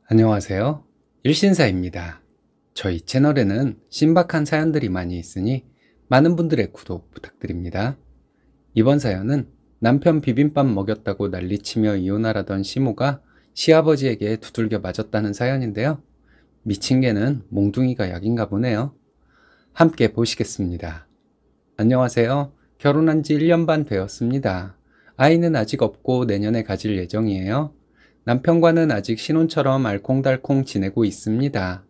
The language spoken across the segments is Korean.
안녕하세요. 일신사입니다. 저희 채널에는 신박한 사연들이 많이 있으니 많은 분들의 구독 부탁드립니다. 이번 사연은 남편 비빔밥 먹였다고 난리치며 이혼하라던 시모가 시아버지에게 두들겨 맞았다는 사연인데요. 미친 개는 몽둥이가 약인가 보네요. 함께 보시겠습니다. 안녕하세요. 결혼한 지 1년 반 되었습니다. 아이는 아직 없고 내년에 가질 예정이에요. 남편과는 아직 신혼처럼 알콩달콩 지내고 있습니다.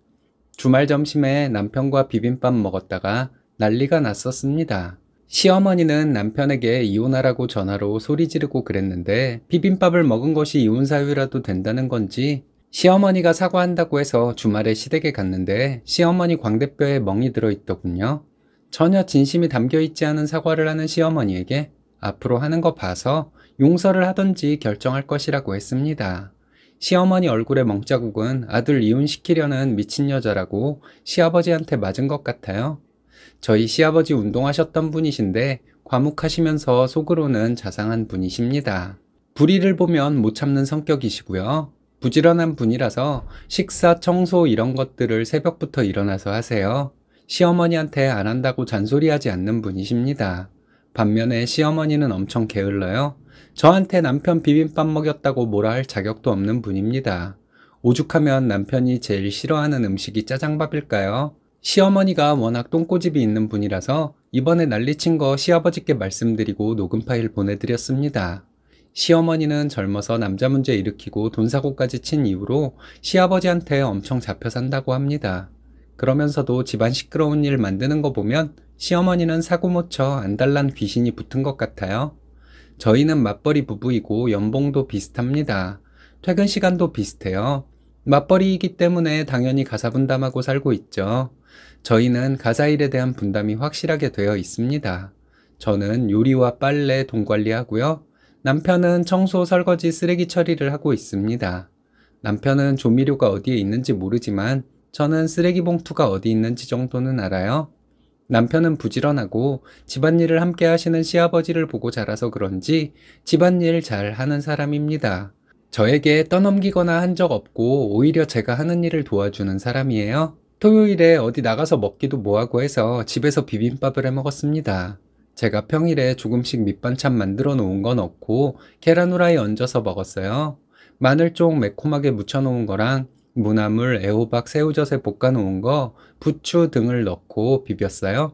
주말 점심에 남편과 비빔밥 먹었다가 난리가 났었습니다. 시어머니는 남편에게 이혼하라고 전화로 소리 지르고 그랬는데 비빔밥을 먹은 것이 이혼 사유라도 된다는 건지 시어머니가 사과한다고 해서 주말에 시댁에 갔는데 시어머니 광대뼈에 멍이 들어있더군요. 전혀 진심이 담겨있지 않은 사과를 하는 시어머니에게 앞으로 하는 거 봐서 용서를 하던지 결정할 것이라고 했습니다. 시어머니 얼굴의 멍자국은 아들 이혼시키려는 미친 여자라고 시아버지한테 맞은 것 같아요. 저희 시아버지 운동하셨던 분이신데 과묵하시면서 속으로는 자상한 분이십니다. 불의를 보면 못 참는 성격이시고요. 부지런한 분이라서 식사, 청소 이런 것들을 새벽부터 일어나서 하세요. 시어머니한테 안 한다고 잔소리하지 않는 분이십니다. 반면에 시어머니는 엄청 게을러요. 저한테 남편 비빔밥 먹였다고 뭐라 할 자격도 없는 분입니다. 오죽하면 남편이 제일 싫어하는 음식이 짜장밥일까요? 시어머니가 워낙 똥꼬집이 있는 분이라서 이번에 난리친 거 시아버지께 말씀드리고 녹음 파일 보내드렸습니다. 시어머니는 젊어서 남자 문제 일으키고 돈 사고까지 친 이후로 시아버지한테 엄청 잡혀 산다고 합니다. 그러면서도 집안 시끄러운 일 만드는 거 보면 시어머니는 사고 못 쳐 안달난 귀신이 붙은 것 같아요. 저희는 맞벌이 부부이고 연봉도 비슷합니다. 퇴근 시간도 비슷해요. 맞벌이이기 때문에 당연히 가사 분담하고 살고 있죠. 저희는 가사 일에 대한 분담이 확실하게 되어 있습니다. 저는 요리와 빨래, 돈 관리하고요. 남편은 청소, 설거지, 쓰레기 처리를 하고 있습니다. 남편은 조미료가 어디에 있는지 모르지만 저는 쓰레기 봉투가 어디 있는지 정도는 알아요. 남편은 부지런하고 집안일을 함께 하시는 시아버지를 보고 자라서 그런지 집안일 잘 하는 사람입니다. 저에게 떠넘기거나 한 적 없고 오히려 제가 하는 일을 도와주는 사람이에요. 토요일에 어디 나가서 먹기도 뭐하고 해서 집에서 비빔밥을 해 먹었습니다. 제가 평일에 조금씩 밑반찬 만들어 놓은 건 없고 계란 후라이 얹어서 먹었어요. 마늘쫑 매콤하게 무쳐 놓은 거랑 무나물, 애호박, 새우젓에 볶아 놓은 거, 부추 등을 넣고 비볐어요.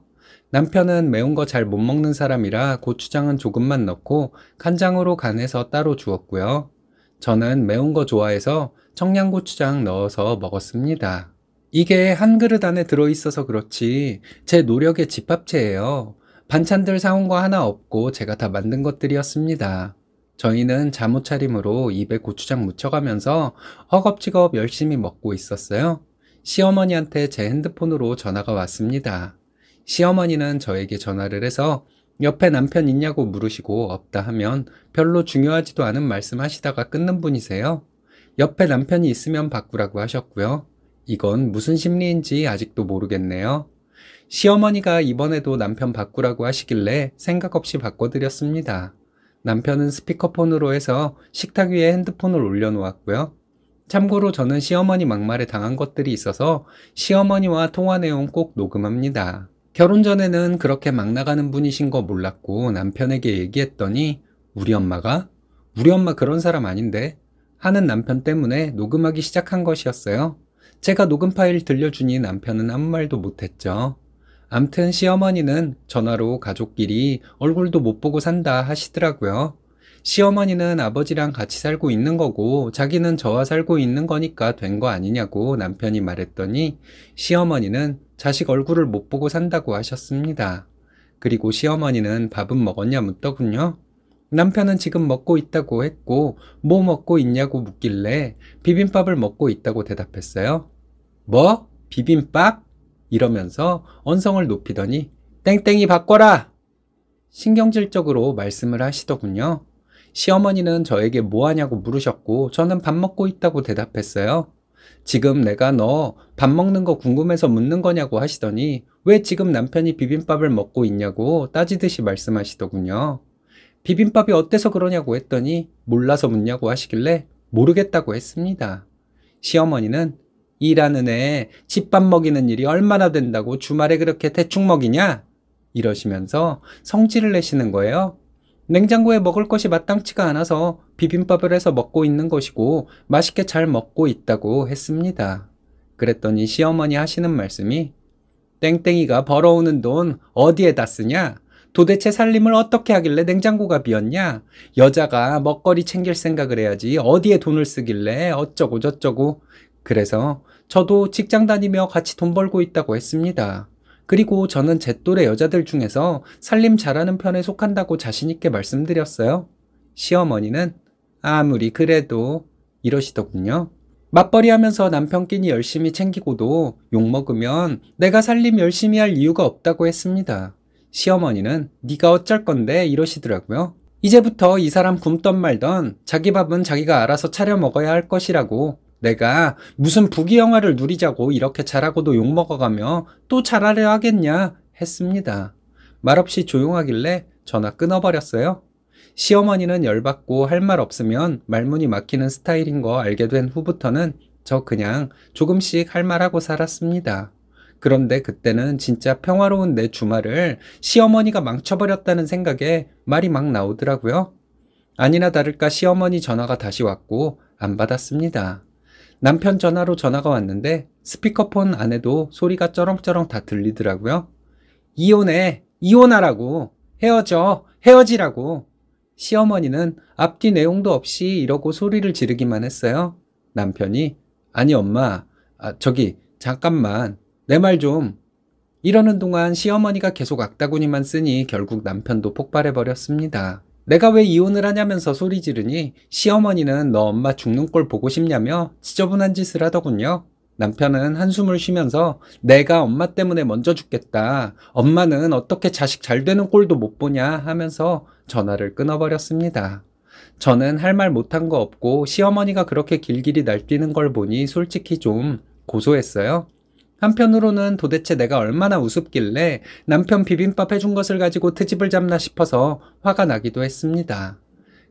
남편은 매운 거 잘 못 먹는 사람이라 고추장은 조금만 넣고 간장으로 간해서 따로 주었고요. 저는 매운 거 좋아해서 청양고추장 넣어서 먹었습니다. 이게 한 그릇 안에 들어있어서 그렇지 제 노력의 집합체예요. 반찬들 사온 거 하나 없고 제가 다 만든 것들이었습니다. 저희는 잠옷 차림으로 입에 고추장 묻혀가면서 허겁지겁 열심히 먹고 있었어요. 시어머니한테 제 핸드폰으로 전화가 왔습니다. 시어머니는 저에게 전화를 해서 옆에 남편 있냐고 물으시고 없다 하면 별로 중요하지도 않은 말씀 하시다가 끊는 분이세요. 옆에 남편이 있으면 바꾸라고 하셨고요. 이건 무슨 심리인지 아직도 모르겠네요. 시어머니가 이번에도 남편 바꾸라고 하시길래 생각 없이 바꿔드렸습니다. 남편은 스피커폰으로 해서 식탁 위에 핸드폰을 올려놓았고요. 참고로 저는 시어머니 막말에 당한 것들이 있어서 시어머니와 통화 내용 꼭 녹음합니다. 결혼 전에는 그렇게 막 나가는 분이신 거 몰랐고 남편에게 얘기했더니 우리 엄마가? 우리 엄마 그런 사람 아닌데? 하는 남편 때문에 녹음하기 시작한 것이었어요. 제가 녹음 파일 들려주니 남편은 아무 말도 못했죠. 암튼 시어머니는 전화로 가족끼리 얼굴도 못 보고 산다 하시더라고요. 시어머니는 아버지랑 같이 살고 있는 거고 자기는 저와 살고 있는 거니까 된 거 아니냐고 남편이 말했더니 시어머니는 자식 얼굴을 못 보고 산다고 하셨습니다. 그리고 시어머니는 밥은 먹었냐 묻더군요. 남편은 지금 먹고 있다고 했고 뭐 먹고 있냐고 묻길래 비빔밥을 먹고 있다고 대답했어요. 뭐? 비빔밥? 이러면서 언성을 높이더니 땡땡이 바꿔라! 신경질적으로 말씀을 하시더군요. 시어머니는 저에게 뭐 하냐고 물으셨고 저는 밥 먹고 있다고 대답했어요. 지금 내가 너 밥 먹는 거 궁금해서 묻는 거냐고 하시더니 왜 지금 남편이 비빔밥을 먹고 있냐고 따지듯이 말씀하시더군요. 비빔밥이 어때서 그러냐고 했더니 몰라서 묻냐고 하시길래 모르겠다고 했습니다. 시어머니는 일하는 애 집밥 먹이는 일이 얼마나 된다고 주말에 그렇게 대충 먹이냐? 이러시면서 성질을 내시는 거예요. 냉장고에 먹을 것이 마땅치가 않아서 비빔밥을 해서 먹고 있는 것이고 맛있게 잘 먹고 있다고 했습니다. 그랬더니 시어머니 하시는 말씀이 땡땡이가 벌어오는 돈 어디에다 쓰냐? 도대체 살림을 어떻게 하길래 냉장고가 비었냐? 여자가 먹거리 챙길 생각을 해야지 어디에 돈을 쓰길래 어쩌고 저쩌고. 그래서 저도 직장 다니며 같이 돈 벌고 있다고 했습니다. 그리고 저는 제 또래 여자들 중에서 살림 잘하는 편에 속한다고 자신있게 말씀드렸어요. 시어머니는 아무리 그래도 이러시더군요. 맞벌이 하면서 남편 끼니 열심히 챙기고도 욕먹으면 내가 살림 열심히 할 이유가 없다고 했습니다. 시어머니는 네가 어쩔 건데 이러시더라고요. 이제부터 이 사람 굶던 말던 자기 밥은 자기가 알아서 차려 먹어야 할 것이라고, 내가 무슨 부귀영화를 누리자고 이렇게 잘하고도 욕먹어가며 또 잘하려 하겠냐 했습니다. 말없이 조용하길래 전화 끊어버렸어요. 시어머니는 열받고 할 말 없으면 말문이 막히는 스타일인 거 알게 된 후부터는 저 그냥 조금씩 할 말하고 살았습니다. 그런데 그때는 진짜 평화로운 내 주말을 시어머니가 망쳐버렸다는 생각에 말이 막 나오더라고요. 아니나 다를까 시어머니 전화가 다시 왔고 안 받았습니다. 남편 전화로 전화가 왔는데 스피커폰 안에도 소리가 쩌렁쩌렁 다 들리더라고요. 이혼해, 이혼하라고, 헤어져, 헤어지라고. 시어머니는 앞뒤 내용도 없이 이러고 소리를 지르기만 했어요. 남편이 아니 엄마, 저기 잠깐만 내 말 좀. 이러는 동안 시어머니가 계속 악다구니만 쓰니 결국 남편도 폭발해버렸습니다. 내가 왜 이혼을 하냐면서 소리 지르니 시어머니는 너 엄마 죽는 꼴 보고 싶냐며 지저분한 짓을 하더군요. 남편은 한숨을 쉬면서 내가 엄마 때문에 먼저 죽겠다, 엄마는 어떻게 자식 잘 되는 꼴도 못 보냐 하면서 전화를 끊어버렸습니다. 저는 할 말 못한 거 없고 시어머니가 그렇게 길길이 날뛰는 걸 보니 솔직히 좀 고소했어요. 한편으로는 도대체 내가 얼마나 우습길래 남편 비빔밥 해준 것을 가지고 트집을 잡나 싶어서 화가 나기도 했습니다.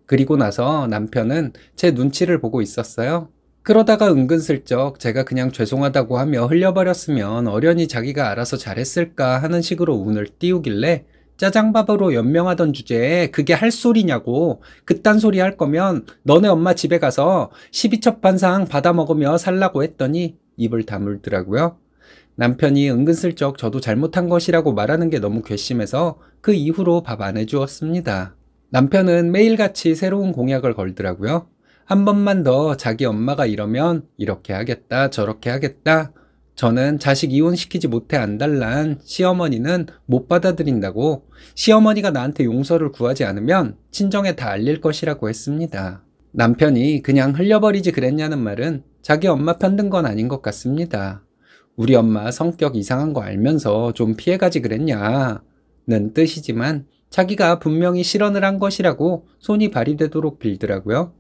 그리고 나서 남편은 제 눈치를 보고 있었어요. 그러다가 은근슬쩍 제가 그냥 죄송하다고 하며 흘려버렸으면 어련히 자기가 알아서 잘했을까 하는 식으로 운을 띄우길래 짜장밥으로 연명하던 주제에 그게 할 소리냐고, 그딴 소리 할 거면 너네 엄마 집에 가서 12첩반상 받아 먹으며 살라고 했더니 입을 다물더라고요. 남편이 은근슬쩍 저도 잘못한 것이라고 말하는 게 너무 괘씸해서 그 이후로 밥 안 해주었습니다. 남편은 매일같이 새로운 공약을 걸더라고요. 한 번만 더 자기 엄마가 이러면 이렇게 하겠다, 저렇게 하겠다. 저는 자식 이혼시키지 못해 안달난 시어머니는 못 받아들인다고, 시어머니가 나한테 용서를 구하지 않으면 친정에 다 알릴 것이라고 했습니다. 남편이 그냥 흘려버리지 그랬냐는 말은 자기 엄마 편든 건 아닌 것 같습니다. 우리 엄마 성격 이상한 거 알면서 좀 피해가지 그랬냐는 뜻이지만 자기가 분명히 실언을 한 것이라고 손이 발휘되도록 빌더라고요.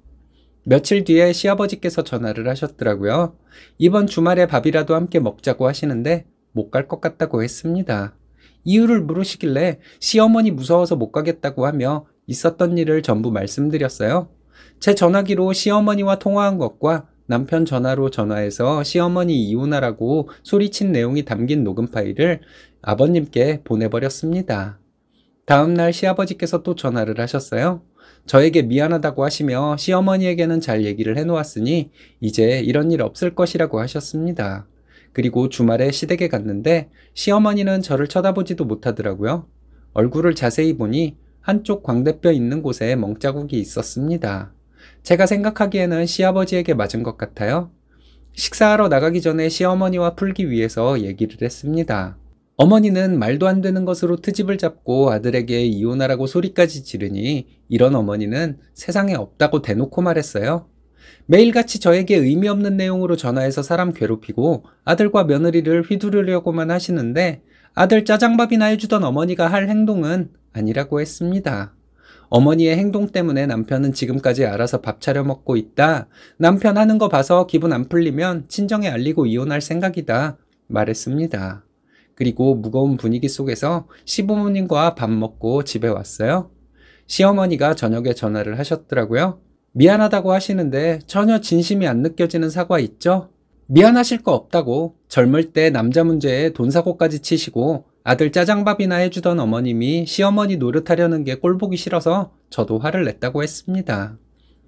며칠 뒤에 시아버지께서 전화를 하셨더라고요. 이번 주말에 밥이라도 함께 먹자고 하시는데 못 갈 것 같다고 했습니다. 이유를 물으시길래 시어머니 무서워서 못 가겠다고 하며 있었던 일을 전부 말씀드렸어요. 제 전화기로 시어머니와 통화한 것과 남편 전화로 전화해서 시어머니 이혼하라고 소리친 내용이 담긴 녹음 파일을 아버님께 보내버렸습니다. 다음날 시아버지께서 또 전화를 하셨어요. 저에게 미안하다고 하시며 시어머니에게는 잘 얘기를 해놓았으니 이제 이런 일 없을 것이라고 하셨습니다. 그리고 주말에 시댁에 갔는데 시어머니는 저를 쳐다보지도 못하더라고요. 얼굴을 자세히 보니 한쪽 광대뼈 있는 곳에 멍자국이 있었습니다. 제가 생각하기에는 시아버지에게 맞은 것 같아요. 식사하러 나가기 전에 시어머니와 풀기 위해서 얘기를 했습니다. 어머니는 말도 안 되는 것으로 트집을 잡고 아들에게 이혼하라고 소리까지 지르니 이런 어머니는 세상에 없다고 대놓고 말했어요. 매일같이 저에게 의미 없는 내용으로 전화해서 사람 괴롭히고 아들과 며느리를 휘두르려고만 하시는데 아들 짜장밥이나 해주던 어머니가 할 행동은 아니라고 했습니다. 어머니의 행동 때문에 남편은 지금까지 알아서 밥 차려 먹고 있다. 남편 하는 거 봐서 기분 안 풀리면 친정에 알리고 이혼할 생각이다 말했습니다. 그리고 무거운 분위기 속에서 시부모님과 밥 먹고 집에 왔어요. 시어머니가 저녁에 전화를 하셨더라고요. 미안하다고 하시는데 전혀 진심이 안 느껴지는 사과 있죠? 미안하실 거 없다고 젊을 때 남자 문제에 돈 사고까지 치시고 아들 짜장밥이나 해주던 어머님이 시어머니 노릇하려는 게 꼴보기 싫어서 저도 화를 냈다고 했습니다.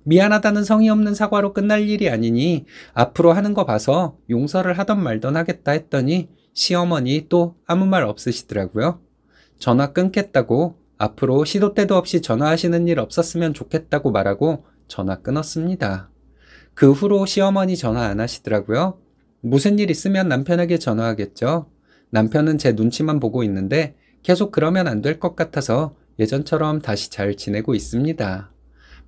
미안하다는 성의 없는 사과로 끝날 일이 아니니 앞으로 하는 거 봐서 용서를 하던 말던 하겠다 했더니 시어머니 또 아무 말 없으시더라고요. 전화 끊겠다고 앞으로 시도 때도 없이 전화하시는 일 없었으면 좋겠다고 말하고 전화 끊었습니다. 그 후로 시어머니 전화 안 하시더라고요. 무슨 일 있으면 남편에게 전화하겠죠. 남편은 제 눈치만 보고 있는데 계속 그러면 안 될 것 같아서 예전처럼 다시 잘 지내고 있습니다.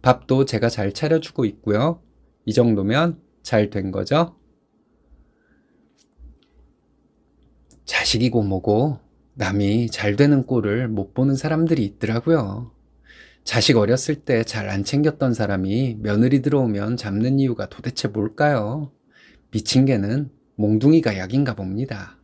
밥도 제가 잘 차려주고 있고요. 이 정도면 잘 된 거죠? 자식이고 뭐고 남이 잘 되는 꼴을 못 보는 사람들이 있더라고요. 자식 어렸을 때 잘 안 챙겼던 사람이 며느리 들어오면 잡는 이유가 도대체 뭘까요? 미친 개는 몽둥이가 약인가 봅니다.